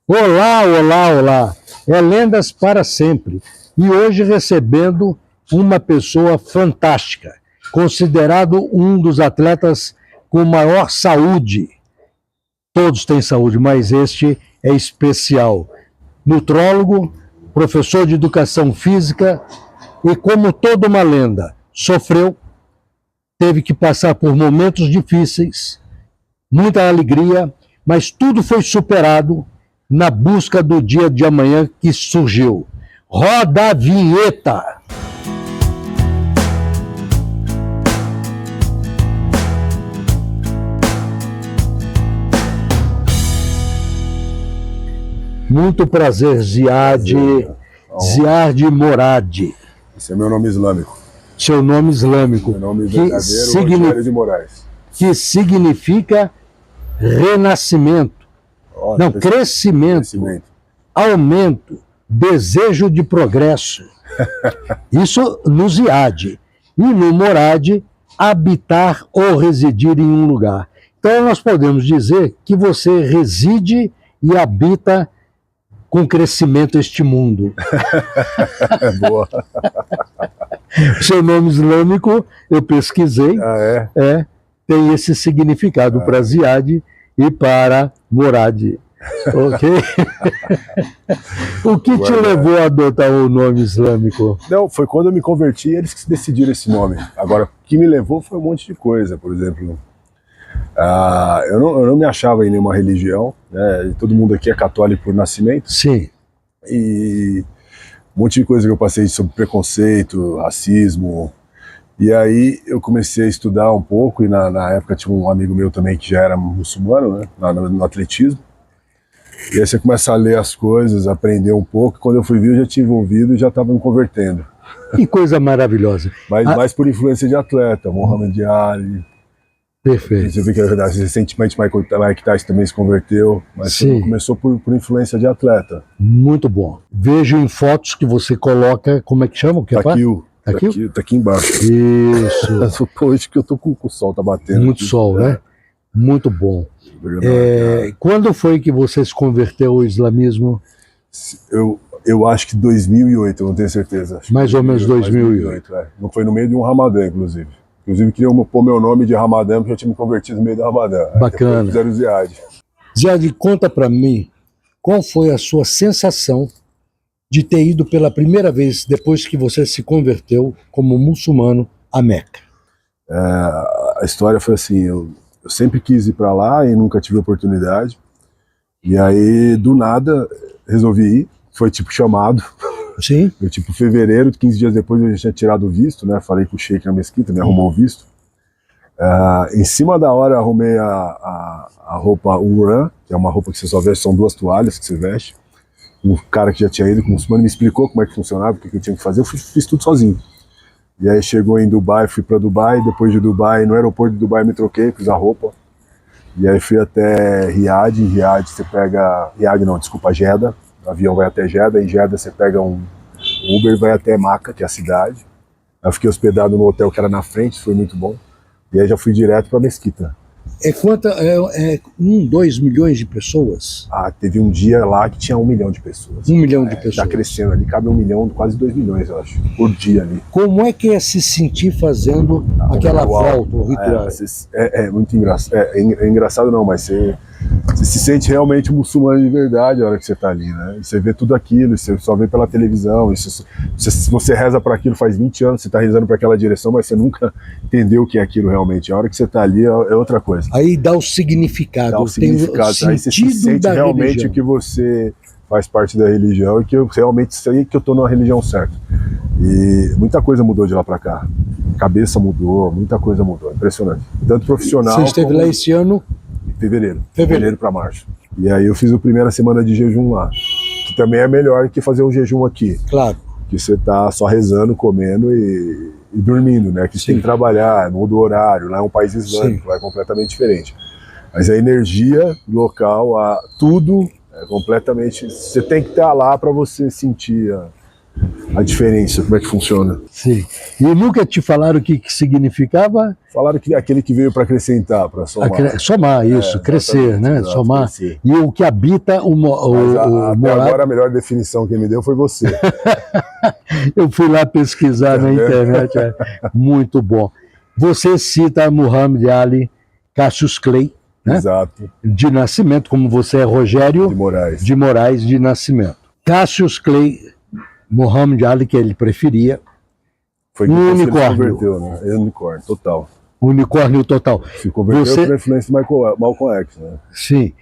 Olá, olá, olá. É Lendas para Sempre. E hoje recebendo uma pessoa fantástica, considerado um dos atletas com maior saúde. Todos têm saúde, mas este é especial. Nutrólogo, professor de educação física e, como toda uma lenda, sofreu, teve que passar por momentos difíceis, muita alegria, mas tudo foi superado na busca do dia de amanhã que surgiu. Roda a vinheta! Muito prazer, Ziad Moradi. Esse é meu nome islâmico. Seu nome islâmico. Meu nome verdadeiro é de Moraes. Que significa renascimento. Não, crescimento, aumento, desejo de progresso. Isso no Ziad. E no Morad, habitar ou residir em um lugar. Então nós podemos dizer que você reside e habita com crescimento este mundo. Boa. Seu nome islâmico, eu pesquisei, tem esse significado para Ziad e para Morad. Ok? O que te levou a adotar o nome islâmico? Não, foi quando eu me converti, eles que decidiram esse nome. Agora, o que me levou foi um monte de coisa. Por exemplo, eu não me achava em nenhuma religião, né? Todo mundo aqui é católico por nascimento. Sim. E um monte de coisa que eu passei sobre preconceito, racismo. E aí eu comecei a estudar um pouco, e na época tinha um amigo meu também que já era muçulmano, né, no atletismo. E aí você começa a ler as coisas, aprender um pouco. Quando eu fui ver, eu já tinha envolvido e já estava me convertendo. Que coisa maravilhosa. Mas mais por influência de atleta, Muhammad Ali. Perfeito. Você vê que recentemente Mike Tyson também se converteu, mas sim, começou por influência de atleta. Muito bom. Vejo em fotos que você coloca, como é que chama? Tá aqui embaixo. Isso. Hoje que eu tô com o sol, tá batendo. Muito aqui, sol, né? Muito bom. Quando foi que você se converteu ao islamismo? Eu acho que 2008, eu não tenho certeza. Mais ou menos 2008. Não foi no meio de um Ramadã, inclusive. Inclusive queriam pôr meu nome de Ramadã, porque eu tinha me convertido no meio do Ramadã. Bacana. Fizeram o Ziad. Ziad, conta pra mim, qual foi a sua sensação de ter ido pela primeira vez, depois que você se converteu como muçulmano, a Meca? A história foi assim, eu sempre quis ir para lá e nunca tive oportunidade. E aí, do nada, resolvi ir. Foi tipo chamado. Sim. Eu, tipo, fevereiro, 15 dias depois eu já tinha tirado o visto, né? Falei com o sheik na mesquita, me arrumou o visto. Em cima da hora, eu arrumei a roupa Uran, que é uma roupa que você só veste, são 2 toalhas que você veste. Um cara que já tinha ido com o muçulmano me explicou como é que funcionava, o que eu tinha que fazer, eu fiz tudo sozinho. E aí chegou em Dubai, fui para Dubai, depois de Dubai, no aeroporto de Dubai me troquei, fiz a roupa. E aí fui até Riad, em Riad você pega, Jeddah, o avião vai até Jeddah, em Jeddah você pega um Uber e vai até Meca, que é a cidade. Eu fiquei hospedado no hotel que era na frente, foi muito bom. E aí já fui direto para Mesquita. 2 milhões de pessoas? Teve um dia lá que tinha 1 milhão de pessoas. 1 milhão de pessoas. Tá crescendo ali, cabe 1 milhão, quase 2 milhões, eu acho, por dia ali. Como é que é se sentir fazendo aquela volta, o ritual? É muito engraçado. É engraçado não, mas você se sente realmente muçulmano de verdade a hora que você tá ali, né? E você vê tudo aquilo, você só vê pela televisão. Se você reza para aquilo faz 20 anos, você tá rezando para aquela direção, mas você nunca entendeu o que é aquilo realmente. A hora que você tá ali é outra coisa. Aí dá o significado. Dá o significado. Aí você se sente realmente religião. Que você faz parte da religião e que eu realmente sei que eu tô na religião certa. E muita coisa mudou de lá para cá. Cabeça mudou, muita coisa mudou. Impressionante. Tanto profissional. Você esteve lá esse ano? Fevereiro para março. E aí eu fiz a primeira semana de jejum lá, que também é melhor que fazer um jejum aqui. Claro. Que você tá só rezando, comendo e dormindo, né? Que você tem que trabalhar, muda o horário, lá é um país islâmico, lá é completamente diferente. Mas a energia local, tudo é completamente... Você tem que estar lá para você sentir a diferença, como é que funciona. Sim. E nunca te falaram o que significava? Falaram que aquele que veio para acrescentar, para somar. Somar, isso, crescer, né? Exato, Somar. Crescer. E o que habita o Até morado. agora a melhor definição que me deu foi você. Eu fui lá pesquisar na internet, muito bom. Você cita Muhammad Ali, Cassius Clay, né? Exato. De nascimento, como você é Rogério De Moraes de nascimento. Cassius Clay, Muhammad Ali, que ele preferia. Foi um que unicórnio. Ele se converteu, né? Unicórnio, total. Unicórnio total. Se converteu pela influência do Malcolm X, né? Sim.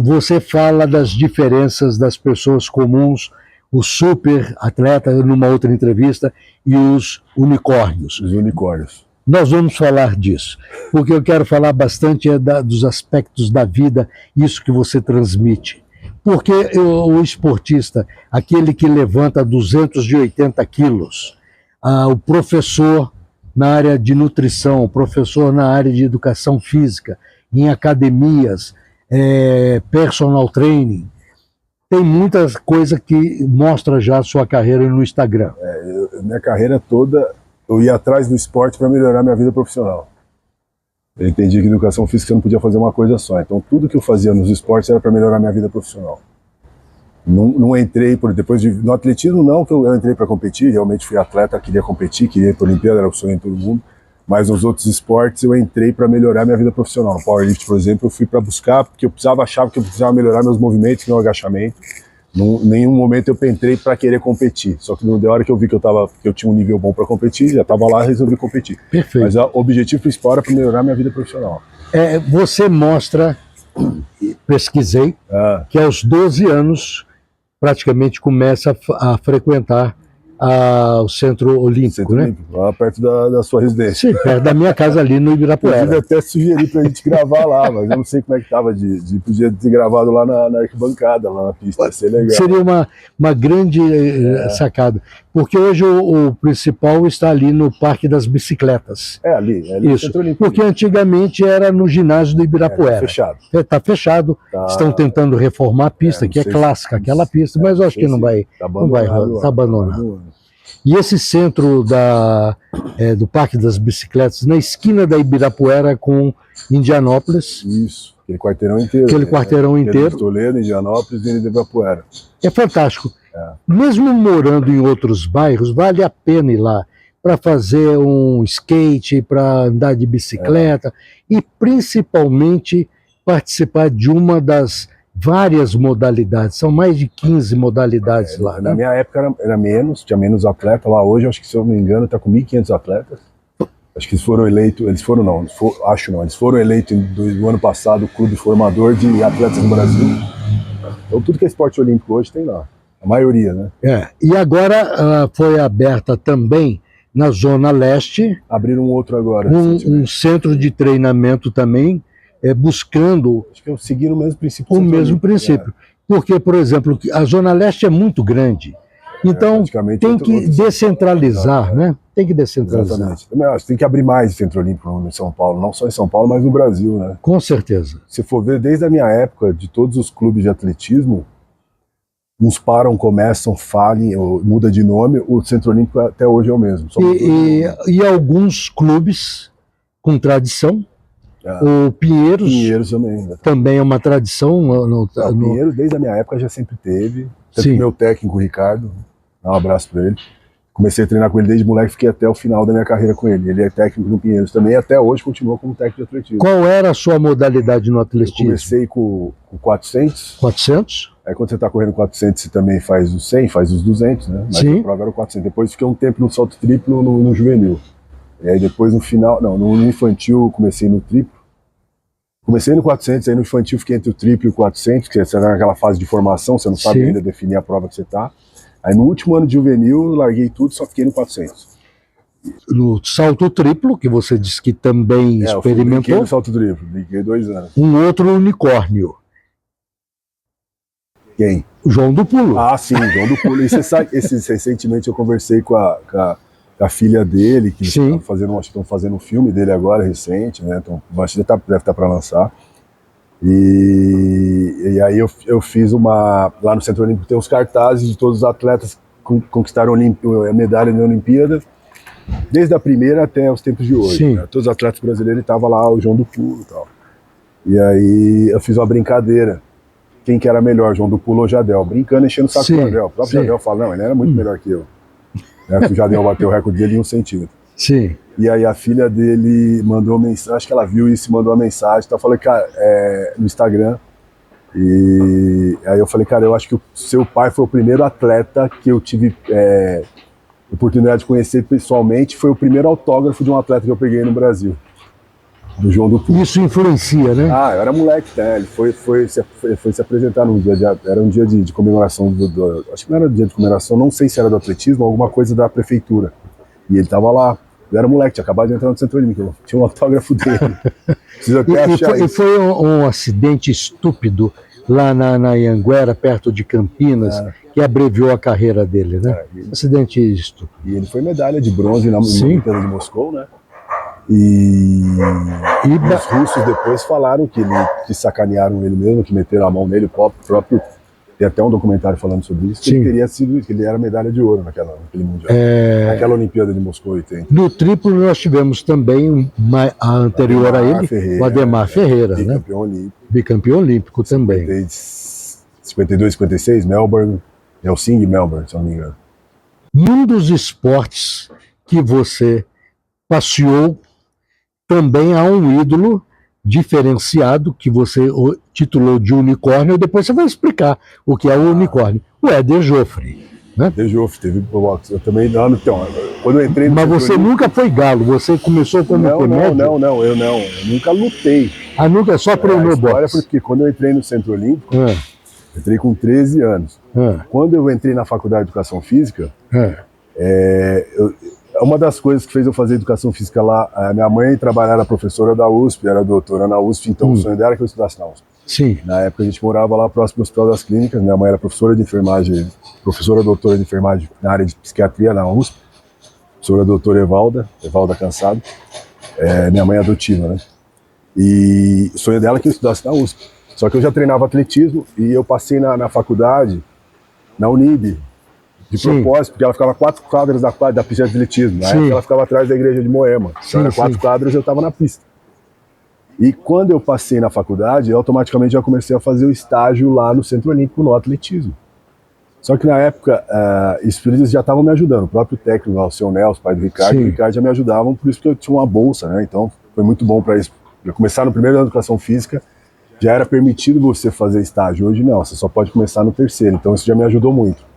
Você fala das diferenças das pessoas comuns, os super atletas, numa outra entrevista, e os unicórnios. Os unicórnios. Nós vamos falar disso, porque eu quero falar bastante dos aspectos da vida, isso que você transmite. Porque o esportista, aquele que levanta 280 quilos, o professor na área de nutrição, o professor na área de educação física, em academias, personal training, tem muita coisa que mostra já a sua carreira no Instagram. Minha carreira toda, eu ia atrás do esporte para melhorar minha vida profissional. Eu entendi que educação física não podia fazer uma coisa só. Então tudo que eu fazia nos esportes era para melhorar minha vida profissional. Não entrei, no atletismo não, que eu entrei para competir, realmente fui atleta, queria competir, queria ir para a Olimpíada, era o sonho de todo mundo. Mas nos outros esportes eu entrei para melhorar minha vida profissional. No powerlift, por exemplo, eu fui para buscar, porque achava que eu precisava melhorar meus movimentos, meu agachamento. Em nenhum momento eu entrei para querer competir. Só que na hora que eu vi que eu tinha um nível bom para competir, já estava lá e resolvi competir. Perfeito. Mas o objetivo principal era para melhorar minha vida profissional. Você mostra, pesquisei, que aos 12 anos praticamente começa a frequentar o Centro Olímpico, né? Olímpico, lá perto da sua residência. Sim, perto da minha casa ali no Ibirapuera. Eu até sugeri pra gente gravar lá, mas eu não sei como é que tava podia ter gravado lá na arquibancada, lá na pista, ia ser legal. Seria uma grande sacada, porque hoje o principal está ali no Parque das Bicicletas. Ali isso, Centro Olímpico. Porque antigamente era no ginásio do Ibirapuera. Fechado. Está fechado, estão tentando reformar a pista, que é clássica, aquela pista, mas eu acho que não vai, está abandonado. E esse centro do Parque das Bicicletas, na esquina da Ibirapuera com Indianópolis. Isso, aquele quarteirão inteiro. Aquele quarteirão inteiro. Toledo, Indianópolis e Ibirapuera. É fantástico. Mesmo morando em outros bairros, vale a pena ir lá para fazer um skate, para andar de bicicleta e principalmente participar de uma das várias modalidades, são mais de 15 modalidades lá. Na minha época era menos, tinha menos atleta. Lá hoje, acho que se eu não me engano, está com 1.500 atletas. Acho que eles foram eleitos, eles foram eleitos no ano passado o clube formador de atletas do Brasil. Então tudo que é esporte olímpico hoje tem lá, a maioria, né? E agora foi aberta também na Zona Leste. Abriram um outro agora. Um centro de treinamento também, buscando... Acho que eu segui o mesmo princípio. O mesmo princípio. Porque, por exemplo, a Zona Leste é muito grande. Então, tem que descentralizar, né? Tem que descentralizar. Exatamente. Acho que tem que abrir mais Centro Olímpico em São Paulo, não só em São Paulo, mas no Brasil, né? Com certeza. Se for ver, desde a minha época, de todos os clubes de atletismo, uns param, começam, falem, muda de nome, o Centro Olímpico até hoje é o mesmo. E alguns clubes com tradição, o Pinheiros também é uma tradição. Pinheiros, desde a minha época, já sempre teve. Tanto que meu técnico, o Ricardo, dá um abraço para ele. Comecei a treinar com ele desde moleque, fiquei até o final da minha carreira com ele. Ele é técnico no Pinheiros também e até hoje continua como técnico de atletismo. Qual era a sua modalidade no atletismo? Eu comecei com 400. 400? Aí quando você está correndo 400, você também faz os 100, faz os 200, né? Mas a prova era o 400. Depois fiquei um tempo no salto triplo no juvenil. E aí depois no infantil comecei no triplo. Comecei no 400, aí no infantil fiquei entre o triplo e o 400, que você está naquela fase de formação, você não sabe ainda definir a prova que você está. Aí no último ano de juvenil, larguei tudo, só fiquei no 400. No salto triplo, que você disse que também experimentou. Eu no salto triplo, fiquei 2 anos. Um outro unicórnio. Quem? O João do Pulo. Ah, sim, João do Pulo. E você sabe, recentemente eu conversei com a filha dele, que estão fazendo um filme dele agora, recente, né? Então, acho que deve estar para lançar. E aí eu fiz lá no Centro Olímpico, tem os cartazes de todos os atletas conquistaram a medalha na Olimpíada, desde a primeira até os tempos de hoje. Né? Todos os atletas brasileiros estavam lá, o João do Pulo e tal. E aí eu fiz uma brincadeira. Quem que era melhor, João do Pulo ou Jadel? Brincando, enchendo o saco do Jadel. O próprio Jadel fala, não, ele era muito melhor que eu. O Jadel bateu o recorde dele em 1 centímetro. Sim. E aí a filha dele mandou mensagem, acho que ela viu isso e mandou uma mensagem. Então eu falei, cara, no Instagram. E aí eu falei, cara, eu acho que o seu pai foi o primeiro atleta que eu tive oportunidade de conhecer pessoalmente. Foi o primeiro autógrafo de um atleta que eu peguei no Brasil. Do João do Pulo. Isso influencia, né? Ah, eu era moleque, né? Ele foi se apresentar num dia era um dia de comemoração acho que não era dia de comemoração, não sei se era do atletismo, alguma coisa da prefeitura. E ele tava lá. Eu era moleque, tinha acabado de entrar no Centro Olímpico, tinha um autógrafo dele. Preciso até achar e foi um acidente estúpido lá na Anhanguera, perto de Campinas, que abreviou a carreira dele, né? Acidente estúpido. E ele foi medalha de bronze na Olimpíada de Moscou, né? E os russos depois falaram que sacanearam ele mesmo, que meteram a mão nele, o próprio. Tem até um documentário falando sobre isso, que ele teria sido, que ele era medalha de ouro naquele mundial. Naquela Olimpíada de Moscou 80. No triplo nós tivemos também a anterior a ele, o Ademar Ferreira, né? Bicampeão olímpico. Bicampeão olímpico também. 52, 56, Melbourne, Helsinki e Melbourne, se não me engano. Num dos esportes que você passeou, também há um ídolo diferenciado que você titulou de unicórnio, e depois você vai explicar o que é o unicórnio. O Éder Joffre, né? Éder Joffre, teve boxe. Eu também não, então, quando eu entrei no Mas você nunca foi galo, você começou como comédia? Não, eu nunca lutei. Ah, nunca só treinou boxe? Porque quando eu entrei no Centro Olímpico, eu entrei com 13 anos. Quando eu entrei na Faculdade de Educação Física, uma das coisas que fez eu fazer educação física lá, a minha mãe era professora da USP, era doutora na USP, então o sonho dela era que eu estudasse na USP. Sim. Na época a gente morava lá próximo ao Hospital das Clínicas, minha mãe era professora de enfermagem, professora doutora de enfermagem na área de psiquiatria na USP, professora doutora Evalda Cansado, minha mãe é adotiva, né? E o sonho dela é que eu estudasse na USP. Só que eu já treinava atletismo e eu passei na faculdade, na Unib, de propósito, porque ela ficava 4 quadras da pista de atletismo. Na época ela ficava atrás da igreja de Moema. Então era 4 quadras e eu estava na pista. E quando eu passei na faculdade, eu automaticamente já comecei a fazer o estágio lá no Centro Olímpico no atletismo. Só que na época, eles já estavam me ajudando. O próprio técnico, o seu Nelson, pai do Ricardo, o Ricardo já me ajudavam, por isso que eu tinha uma bolsa, né? Então foi muito bom para isso. Eu começar no primeiro ano de educação física, já era permitido você fazer estágio. Hoje não, você só pode começar no terceiro. Então isso já me ajudou muito.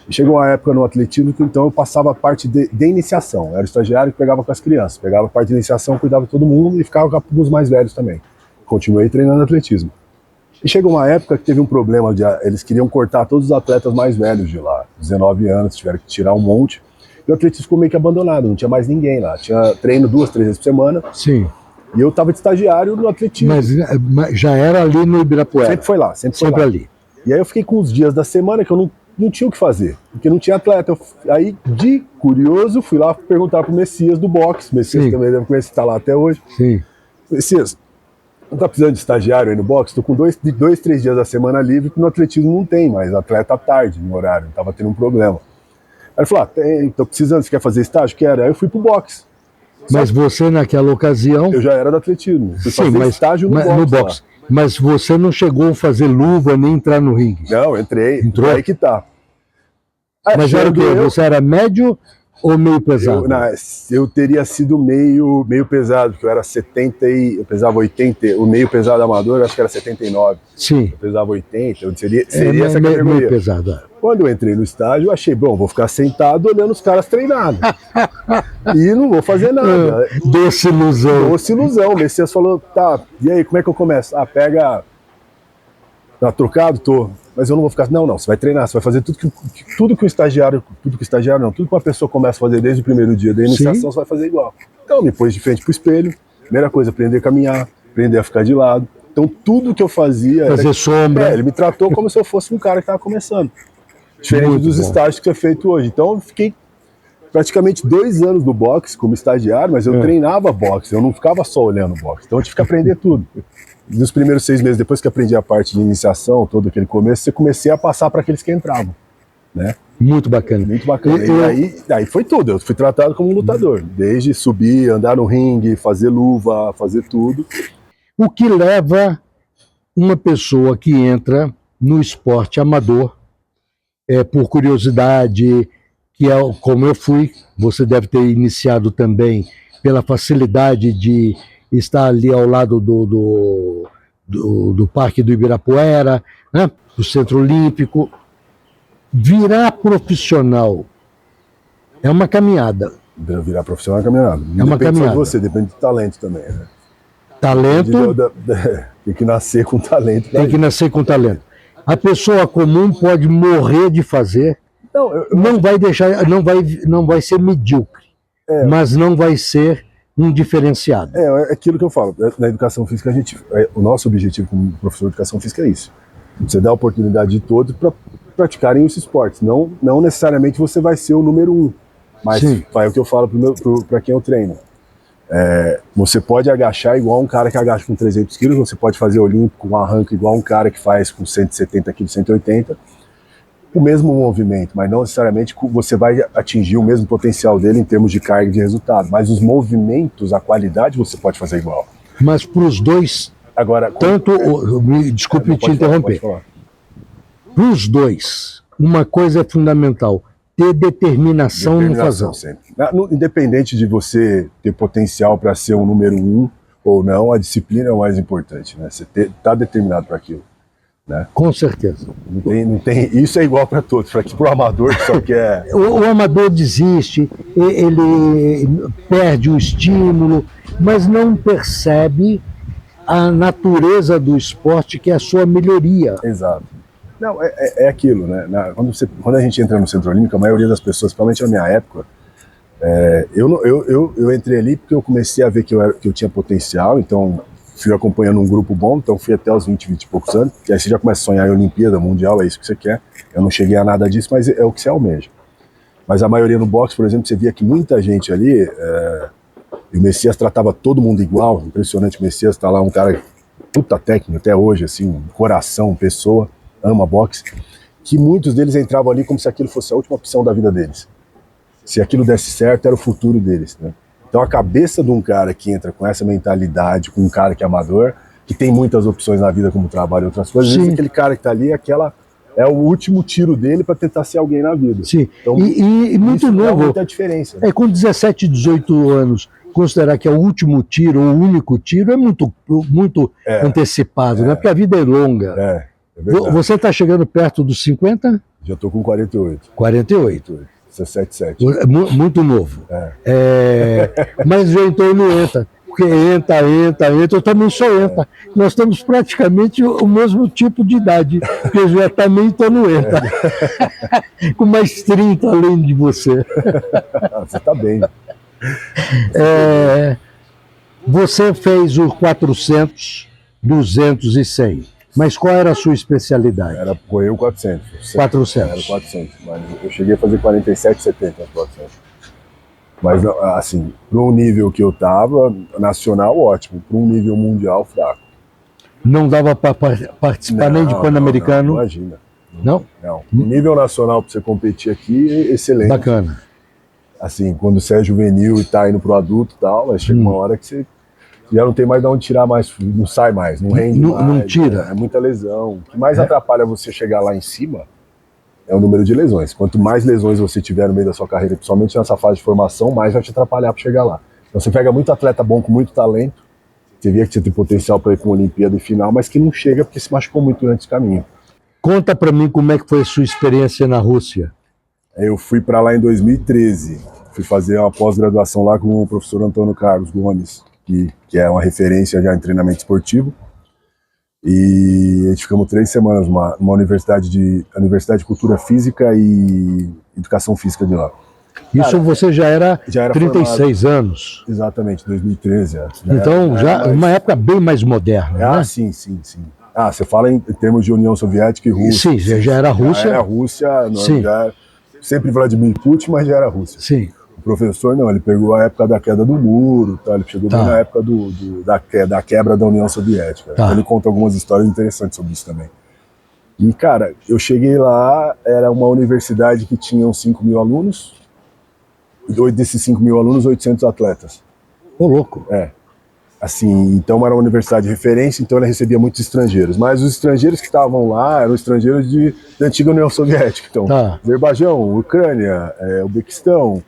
E chegou uma época no atletismo que então eu passava a parte de iniciação. Eu era o estagiário que pegava com as crianças. Pegava a parte de iniciação, cuidava de todo mundo e ficava com os mais velhos também. Continuei treinando atletismo. E chegou uma época que teve um problema, eles queriam cortar todos os atletas mais velhos de lá. 19 anos, tiveram que tirar um monte. E o atletismo ficou meio que abandonado, não tinha mais ninguém lá. Tinha treino 2, 3 vezes por semana. Sim. E eu estava de estagiário no atletismo. Mas já era ali no Ibirapuera? Sempre foi lá, sempre foi lá. Ali. E aí eu fiquei com os dias da semana que eu não tinha o que fazer, porque não tinha atleta. Aí, de curioso, fui lá perguntar pro Messias do boxe. Messias também deve conhecer, tá lá até hoje. Sim. Messias, não tá precisando de estagiário aí no boxe? Tô com 2, 3 dias da semana livre, que no atletismo não tem mais atleta à tarde no horário, tava tendo um problema. Aí ele falou, tô precisando, você quer fazer estágio? Quero. Aí eu fui pro boxe. Mas você, naquela ocasião... Eu já era do atletismo, fui fazer estágio no boxe. Mas você não chegou a fazer luva nem entrar no ringue? Não, entrei. Entrou? Aí que tá. Mas era o quê? Você era médio ou meio pesado? Eu teria sido meio pesado, porque eu era 70 eu pesava 80, o meio pesado amador eu acho que era 79. Sim. Eu pesava 80, eu seria essa categoria. Meio pesado. Quando eu entrei no estágio, eu achei, bom, vou ficar sentado olhando os caras treinarem. E não vou fazer nada. Doce ilusão. Doce ilusão. O Messias falou, tá, e aí, como é que eu começo? Pega... Tá trocado? Tô. Mas eu não vou ficar... Não, você vai treinar, você vai fazer tudo que o estagiário... Tudo que uma pessoa começa a fazer desde o primeiro dia da iniciação, você vai fazer igual. Então, me pôs de frente pro espelho. Primeira coisa, aprender a caminhar, aprender a ficar de lado. Então, tudo que eu fazia... Fazer sombra. Ele me tratou como se eu fosse um cara que tava começando. Diferente Muito dos bom. estágios que é feito hoje. Então, eu fiquei praticamente 2 anos no boxe como estagiário, mas eu treinava boxe, eu não ficava só olhando boxe. Então, eu tive que aprender tudo. Nos primeiros 6 meses, depois que aprendi a parte de iniciação, todo aquele começo, eu comecei a passar para aqueles que entravam, né? Muito bacana. Muito bacana. E aí foi tudo. Eu fui tratado como um lutador. Desde subir, andar no ringue, fazer luva, fazer tudo. O que leva uma pessoa que entra no esporte amador, por curiosidade, que é como eu fui, você deve ter iniciado também pela facilidade de estar ali ao lado do Parque do Ibirapuera, né, do Centro Olímpico. Virar profissional é uma caminhada. Virar profissional é uma caminhada. É uma caminhada. Depende de você, depende do talento também, né? Talento. Tem que nascer com talento. Tem que nascer com talento. A pessoa comum pode morrer de fazer, não vai deixar, não vai ser medíocre, mas não vai ser um diferenciado. É aquilo que eu falo. Na educação física, o nosso objetivo como professor de educação física é isso. Você dá a oportunidade de todos para praticarem esses esportes. Não necessariamente você vai ser o número 1, mas é o que eu falo para quem eu treino. Você pode agachar igual um cara que agacha com 300 quilos, você pode fazer olímpico, um arranco igual um cara que faz com 170 quilos, 180, o mesmo movimento, mas não necessariamente você vai atingir o mesmo potencial dele em termos de carga e de resultado, mas os movimentos, a qualidade você pode fazer igual. Mas para os dois, agora, desculpe te interromper, para os dois, uma coisa é fundamental: ter determinação no fazer. Sempre. Independente de você ter potencial para ser um número 1 ou não, a disciplina é o mais importante, né? Você tá determinado para aquilo, né? Com certeza. Não tem, isso é igual para todos, para o amador que só quer... o amador desiste, ele perde o estímulo, mas não percebe a natureza do esporte, que é a sua melhoria. Exato. Não, é aquilo, né? Quando a gente entra no Centro Olímpico, a maioria das pessoas, principalmente na minha época, eu entrei ali porque eu comecei a ver que eu tinha potencial, então fui acompanhando um grupo bom, então fui até os 20 e poucos anos, que aí você já começa a sonhar em Olimpíada, Mundial, é isso que você quer. Eu não cheguei a nada disso, mas é o que você almeja. Mas a maioria no boxe, por exemplo, você via que muita gente ali, e o Messias tratava todo mundo igual, impressionante. O Messias tá lá, um cara puta técnico até hoje, assim, coração, pessoa, ama boxe, que muitos deles entravam ali como se aquilo fosse a última opção da vida deles. Se aquilo desse certo, era o futuro deles, né? Então a cabeça de um cara que entra com essa mentalidade, com um cara que é amador, que tem muitas opções na vida como trabalho e outras coisas, às vezes aquele cara que tá ali, é o último tiro dele para tentar ser alguém na vida. Sim, então, e muito novo. Muita diferença. Com 17, 18 anos, considerar que é o último tiro, o único tiro, é muito antecipado, né? Porque a vida é longa. Você está chegando perto dos 50? Já estou com 48. 48. 17,7. Muito novo. Mas já então não entra. Porque entra, eu também sou entra. Nós temos praticamente o mesmo tipo de idade. Porque eu já também estou no entra. Com mais 30 além de você. Você está bem. Você fez os 400, 200 e 100. Mas qual era a sua especialidade? Era correr o 400. 400. Era 400, mas eu cheguei a fazer 47, 70 nos 400. Mas, assim, para um nível que eu estava, nacional, ótimo. Para um nível mundial, fraco. Não dava para participar nem de Pan-Americano? Não, imagina. Não? Não. Nível nacional para você competir aqui, excelente. Bacana. Assim, quando você é juvenil e está indo pro adulto e tal, mas chega uma hora que você já não tem mais de onde tirar mais, não sai mais, não rende mais. Não tira. É muita lesão. O que mais atrapalha você chegar lá em cima é o número de lesões. Quanto mais lesões você tiver no meio da sua carreira, principalmente nessa fase de formação, mais vai te atrapalhar para chegar lá. Então você pega muito atleta bom com muito talento, você vê que você tem potencial para ir para uma Olimpíada e final, mas que não chega porque se machucou muito durante o caminho. Conta para mim como é que foi a sua experiência na Rússia. Eu fui para lá em 2013, fui fazer uma pós-graduação lá com o professor Antônio Carlos Gomes, que é uma referência já em treinamento esportivo. E a gente ficamos 3 semanas numa Universidade de Cultura Física e Educação Física de lá. Isso cara, você já era 36 formado, anos. Exatamente, 2013. Então, já uma época bem mais moderna. Ah, né? Sim. Você fala em termos de União Soviética e Rússia. Sim, já era Rússia. Já era Rússia, sempre Vladimir Putin, mas já era Rússia. Sim. O professor não, ele pegou a época da queda do muro, tá? Ele chegou bem na época da quebra da União Soviética. Então ele conta algumas histórias interessantes sobre isso também. E, cara, eu cheguei lá, era uma universidade que tinha uns 5 mil alunos, e desses 5 mil alunos, 800 atletas. Ô, louco. É. Assim, então era uma universidade de referência, então ela recebia muitos estrangeiros. Mas os estrangeiros que estavam lá eram estrangeiros da antiga União Soviética. Então, Azerbaijão, Ucrânia, Uzbequistão,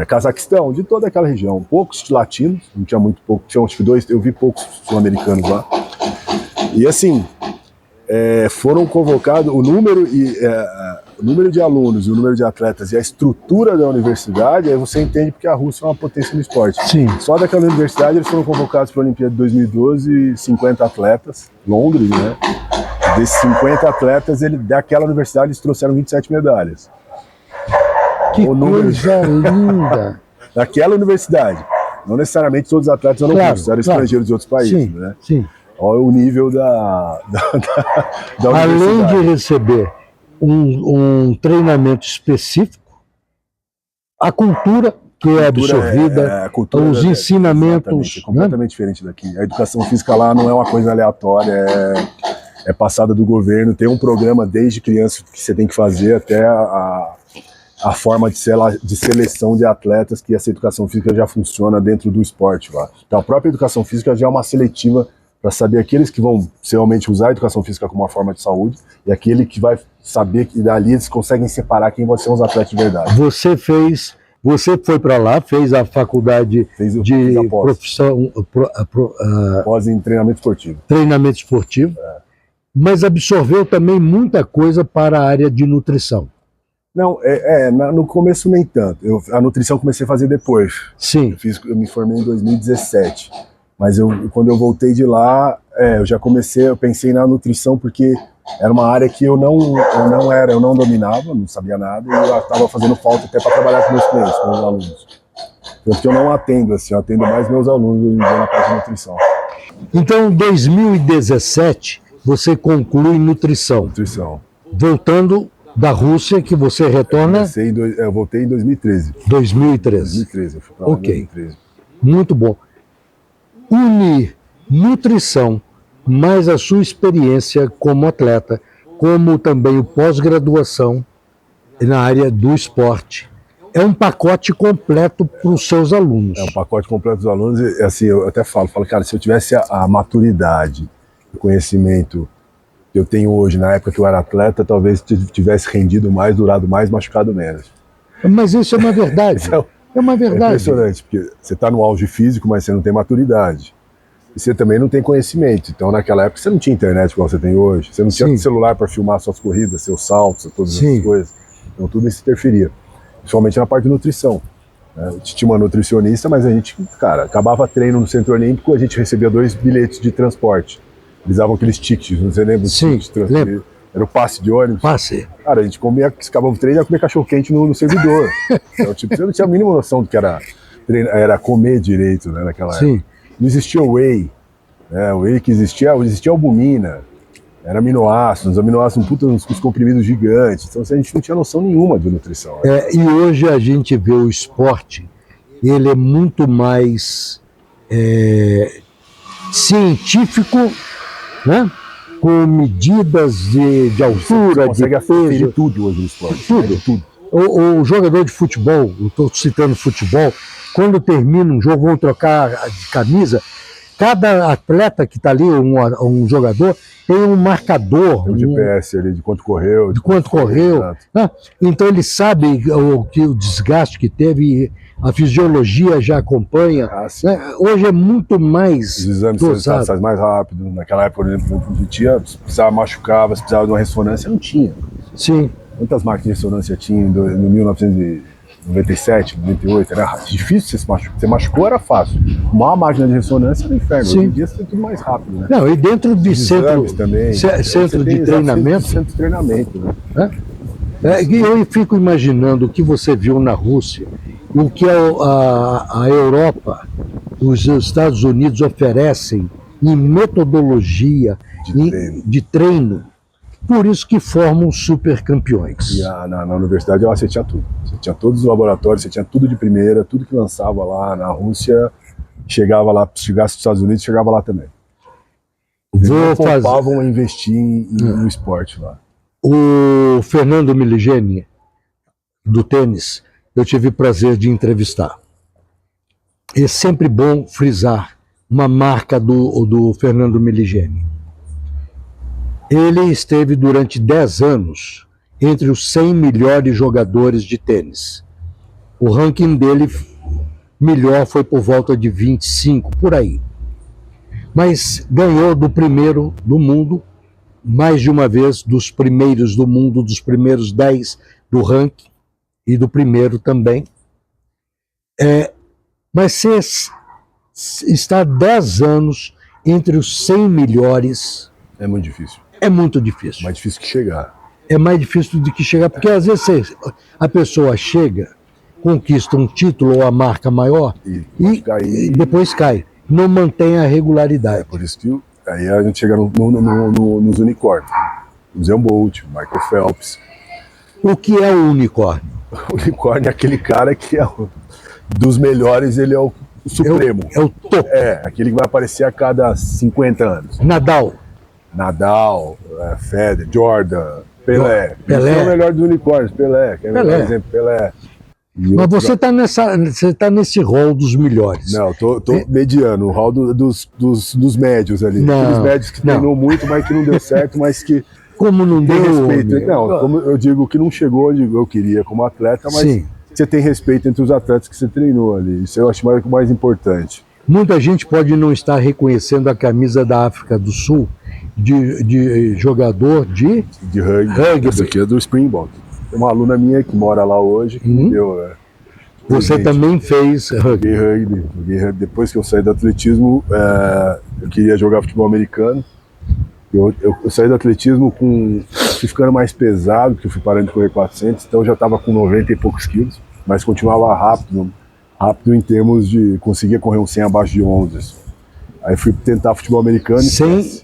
Cazaquistão, de toda aquela região. Poucos latinos, não tinha muito pouco, tinha acho que dois, eu vi poucos sul-americanos lá. E assim, foram convocados o número de alunos e o número de atletas e a estrutura da universidade, aí você entende porque a Rússia é uma potência no esporte. Sim. Só daquela universidade eles foram convocados para a Olimpíada de 2012, 50 atletas, Londres, né? Desses 50 atletas, daquela universidade eles trouxeram 27 medalhas. Que coisa linda! Daquela universidade. Não necessariamente todos os atletas eram russos, eram estrangeiros de outros países, sim, né? Sim. Olha o nível da além de receber um treinamento específico, a cultura que é absorvida, os ensinamentos... É completamente diferente daqui. A educação física lá não é uma coisa aleatória, é passada do governo, tem um programa desde criança que você tem que fazer até a forma de seleção de atletas, que essa educação física já funciona dentro do esporte lá. Então a própria educação física já é uma seletiva para saber aqueles que vão realmente usar a educação física como uma forma de saúde e aquele que vai saber que dali eles conseguem separar quem vão ser os atletas de verdade. Você foi para lá, fez a faculdade de profissão... Pós em treinamento esportivo. Treinamento esportivo, mas absorveu também muita coisa para a área de nutrição. Não, no começo nem tanto. A nutrição comecei a fazer depois. Sim. Eu me formei em 2017. Mas quando eu voltei de lá, eu pensei na nutrição porque era uma área que eu não dominava, não sabia nada, e eu estava fazendo falta até para trabalhar com meus clientes, com meus alunos. Tanto que eu não atendo, assim, eu atendo mais meus alunos na parte de nutrição. Então, em 2017, você conclui nutrição. Nutrição. Voltando da Rússia, que você retorna... Eu voltei em 2013. 2013. Eu fui para lá em 2013. Muito bom. Unir nutrição mais a sua experiência como atleta, como também o pós-graduação na área do esporte. É um pacote completo para os seus alunos. É um pacote completo dos alunos e assim, eu até falo, cara, se eu tivesse a maturidade, o conhecimento que eu tenho hoje, na época que eu era atleta, talvez tivesse rendido mais, durado mais, machucado menos. Mas isso é uma verdade. É uma verdade. É impressionante, porque você está no auge físico, mas você não tem maturidade. E você também não tem conhecimento. Então, naquela época, você não tinha internet igual você tem hoje. Você não tinha celular para filmar suas corridas, seus saltos, todas essas coisas. Então, tudo isso interferia. Principalmente na parte de nutrição. Tinha uma nutricionista, mas a gente, cara, acabava treino no Centro Olímpico, a gente recebia 2 bilhetes de transporte. Eles davam aqueles tickets, não sei, lembra? Sim, lembro. Era o passe de ônibus. Passe. Cara, a gente acabava o treino e ia comer cachorro-quente no servidor. Então, tipo, você não tinha a mínima noção do que era comer direito, né, naquela época. Não existia o whey. O whey que existia albumina. Era aminoácidos uns comprimidos gigantes. Então a gente não tinha noção nenhuma de nutrição. E hoje a gente vê o esporte, ele é muito mais científico, né? Com medidas de altura, de peso. Tudo hoje no esporte. Tudo. O jogador de futebol, eu estou citando futebol, quando termina um jogo, vão trocar de camisa, cada atleta que está ali, um jogador, tem um marcador. Tem um GPS ali, de quanto correu. De quanto correu. Né? Então ele sabe o desgaste que teve, a fisiologia já acompanha. Né? Hoje é muito mais os exames dosado. Mais rápido. Naquela época, por exemplo, se precisava machucar, se precisava de uma ressonância, não tinha. Sim. Quantas máquinas de ressonância tinha em 1997, 98? Era difícil você se machucar. Você machucou, era fácil. Uma máquina de ressonância era um inferno. Hoje em dia você tem tudo mais rápido, né? Não, e dentro de centro de treinamento. Centro de treinamento, né? Eu fico imaginando o que você viu na Rússia, o que a Europa, os Estados Unidos oferecem em metodologia de treino. Por isso que formam super campeões. E na universidade lá você tinha tudo. Você tinha todos os laboratórios, você tinha tudo de primeira, tudo que lançava lá na Rússia, chegasse nos Estados Unidos, chegava lá também. Eles não poupavam a investir no esporte lá. O Fernando Meligeni, do tênis, eu tive o prazer de entrevistar. É sempre bom frisar uma marca do Fernando Meligeni. Ele esteve durante 10 anos entre os 100 melhores jogadores de tênis. O ranking dele melhor foi por volta de 25, por aí. Mas ganhou do primeiro do mundo, mais de uma vez, dos primeiros do mundo, dos primeiros 10 do ranking, e do primeiro também. Mas se está 10 anos entre os 100 melhores... É muito difícil. É muito difícil. Mais difícil que chegar. É mais difícil do que chegar, porque às vezes a pessoa chega, conquista um título ou a marca maior e depois cai. Não mantém a regularidade. É por isso que aí a gente chega nos unicórnios. Usain Bolt, Michael Phelps. O que é o unicórnio? O unicórnio é aquele cara que é dos melhores, ele é o supremo. É o topo. É, aquele que vai aparecer a cada 50 anos. Nadal, Federer, Jordan, Pelé. Pelé. É o melhor dos unicórnios, Pelé. Quer ver um exemplo? Pelé. Mas você está nesse rol dos melhores. Não, tô mediano, o rol dos médios ali. Aqueles médios que treinou muito, mas que não deu certo, mas que como não tem deu respeito. Não, como eu digo que não chegou onde eu queria como atleta, mas sim, você tem respeito entre os atletas que você treinou ali. Isso eu acho mais importante. Muita gente pode não estar reconhecendo a camisa da África do Sul de jogador de rugby. Essa aqui é do Springbok. Tem uma aluna minha que mora lá hoje que me deu. Você também fez rugby? Joguei rugby. Depois que eu saí do atletismo, eu queria jogar futebol americano. Eu saí do atletismo fui ficando mais pesado, porque eu fui parando de correr 400, então eu já estava com 90 e poucos quilos, mas continuava rápido em termos de conseguir correr um 100 abaixo de 11. Aí fui tentar futebol americano. 100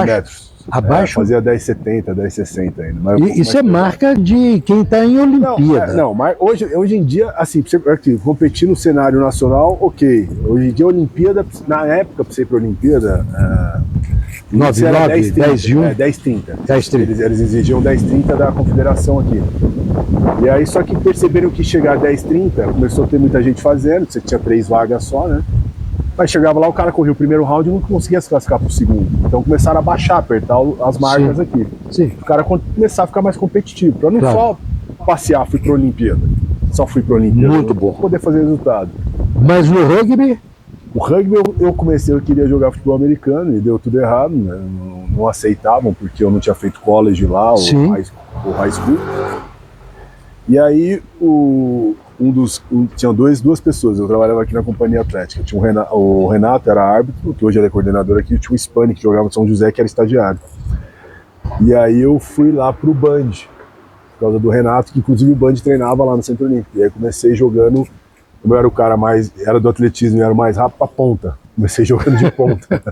metros. Abaixo? Fazia 10,70, 10,60 ainda. Mas isso é marca de quem está em Olimpíada. Mas hoje em dia, assim, competir no cenário nacional, ok. Hoje em dia, Olimpíada, na época, para você ir para a Olimpíada, 9,9, 10,1? 10,30. Eles exigiam 10,30 da confederação aqui. E aí, só que perceberam que chegar a 10,30, começou a ter muita gente fazendo, você tinha 3 vagas só, né? Mas chegava lá, o cara corria o primeiro round e não conseguia se classificar pro segundo. Então começaram a baixar, apertar as marcas aqui. Sim. O cara começar a ficar mais competitivo. Pra não só passear, fui pra Olimpíada. Só fui pra Olimpíada. Muito bom. Poder fazer resultado. Mas no rugby? O rugby eu queria jogar futebol americano e deu tudo errado, né? Não aceitavam porque eu não tinha feito college lá, ou high school. E aí tinha duas pessoas, eu trabalhava aqui na companhia atlética, tinha o Renato era árbitro, que hoje ele é coordenador aqui, tinha o Spani, que jogava no São José, que era estagiário. E aí eu fui lá pro Band, por causa do Renato, que inclusive o Band treinava lá no Centro Olímpico. E aí comecei jogando, como eu era o cara era do atletismo e era o mais rápido, pra ponta. Comecei jogando de ponta.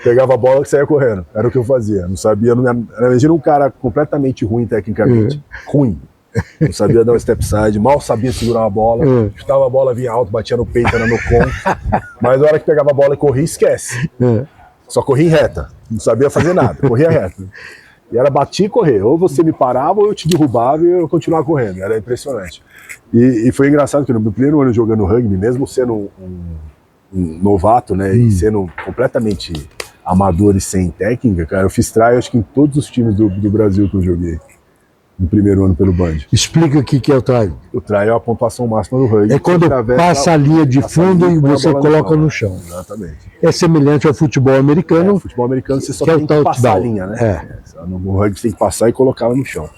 Pegava a bola e saía correndo, era o que eu fazia. Não sabia, era um cara completamente ruim tecnicamente, ruim. Não sabia dar um step side, mal sabia segurar uma bola, chutava a bola, vinha alto, batia no peito, era no com. Mas na hora que pegava a bola e corria, esquece. Só corria em reta, não sabia fazer nada, corria reta. E era bater e correr, ou você me parava ou eu te derrubava e eu continuava correndo, era impressionante. E foi engraçado que no meu primeiro ano jogando rugby, mesmo sendo um novato, né, e sendo completamente amador e sem técnica, cara, eu fiz try acho que em todos os times do Brasil que eu joguei. No primeiro ano pelo Band. Explica o que é o try. O try é a pontuação máxima do rugby. É quando passa a linha de fundo e você coloca no chão. Exatamente. É semelhante ao futebol americano. Futebol americano você só tem que passar a linha, né? No rugby você tem que passar e colocar ela no chão.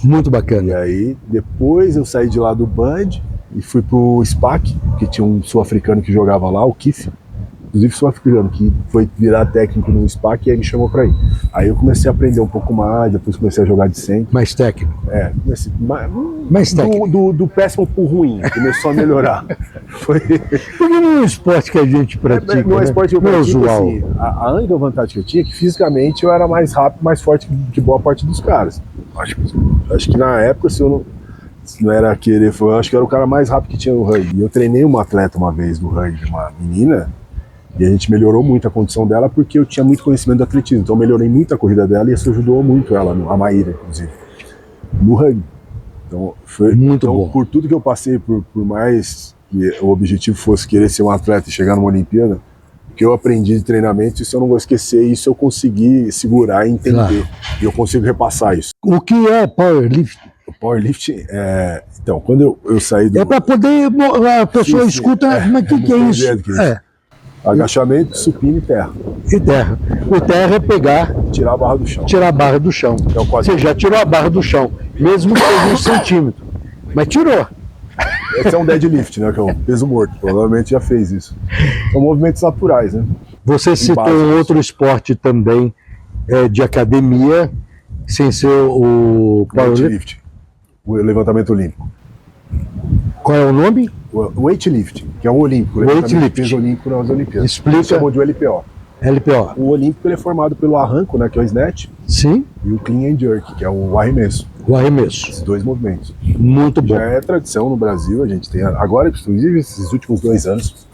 Muito bacana. E aí, depois eu saí de lá do Band e fui pro SPAC, que tinha um sul-africano que jogava lá, o Kiff. Inclusive sul-africano, que foi virar técnico no SPAC e aí me chamou pra ir. Aí eu comecei a aprender um pouco mais, depois comecei a jogar de centro. Mais técnico. Comecei mais técnico. Do péssimo pro ruim, começou a melhorar. Porque não é um esporte que a gente pratica, não é um esporte que eu pratico, usual. Assim, a única vantagem que eu tinha é que fisicamente eu era mais rápido, mais forte que boa parte dos caras. Acho que na época, se não era querer, eu acho que eu era o cara mais rápido que tinha no rugby. Eu treinei uma atleta uma vez no rugby, uma menina, E a gente melhorou muito a condição dela porque eu tinha muito conhecimento do atletismo. Então eu melhorei muito a corrida dela e isso ajudou muito ela, a Maíra, inclusive, no rugby. Então, Muito bom. Por tudo que eu passei, por mais que o objetivo fosse querer ser um atleta e chegar numa Olimpíada, o que eu aprendi de treinamento, isso eu não vou esquecer, isso eu consegui segurar e entender. Claro. E eu consigo repassar isso. O que é powerlifting? O powerlifting é... Então, quando eu saí do... É para poder... A pessoa sim, escuta, mas o que é isso? Agachamento, supino e terra. E terra. O terra é pegar... Tirar a barra do chão. Tirar a barra do chão. Então, você já tirou a barra do chão, mesmo que seja 1 centímetro. Mas tirou. Esse é um deadlift, né? Que é um peso morto. Provavelmente já fez isso. São movimentos naturais, né? Você citou um outro esporte também de academia, sem ser o weightlifting. O levantamento olímpico. Qual é o nome? O weightlifting, que é o olímpico. O peso olímpico nas Olimpíadas. Explica. Chamam de LPO. LPO. O olímpico ele é formado pelo arranco, né, que é o snatch. Sim. E o clean and jerk, que é o arremesso. O arremesso. Esses 2 movimentos. Muito bom. Já é tradição no Brasil, a gente tem agora, inclusive, esses últimos 2 anos,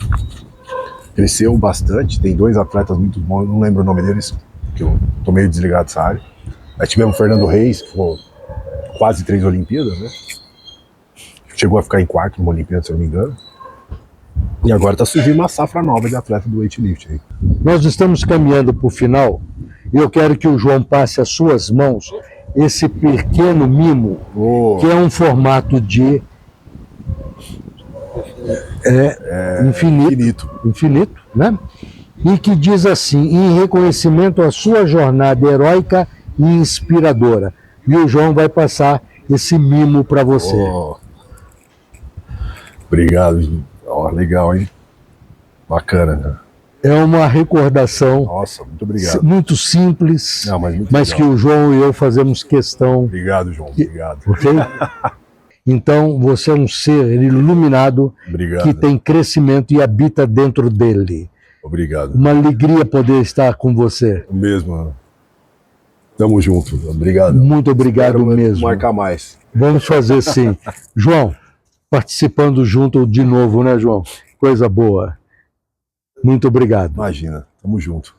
cresceu bastante. Tem 2 atletas muito bons, não lembro o nome deles, porque eu tô meio desligado dessa área. Aí tivemos o Fernando Reis, que ficou quase 3 Olimpíadas, né? Chegou a ficar em 4º numa Olimpíada, se eu não me engano. E agora está surgindo uma safra nova de atleta do weightlifting. Nós estamos caminhando para o final e eu quero que o João passe às suas mãos esse pequeno mimo, que é um formato de infinito, né? E que diz assim: em reconhecimento à sua jornada heróica e inspiradora. E o João vai passar esse mimo para você. Obrigado. Legal, hein? Bacana, né? É uma recordação. Nossa, muito obrigado. Muito simples, não, mas que o João e eu fazemos questão. Obrigado, João. Obrigado. Ok? Então, você é um ser iluminado que tem crescimento e habita dentro dele. Obrigado. Uma alegria poder estar com você. O mesmo. Tamo junto. Obrigado. Muito obrigado. Espero mesmo. Marcar mais. Vamos fazer sim. João, participando junto de novo, né, João? Coisa boa. Muito obrigado. Imagina. Tamo junto.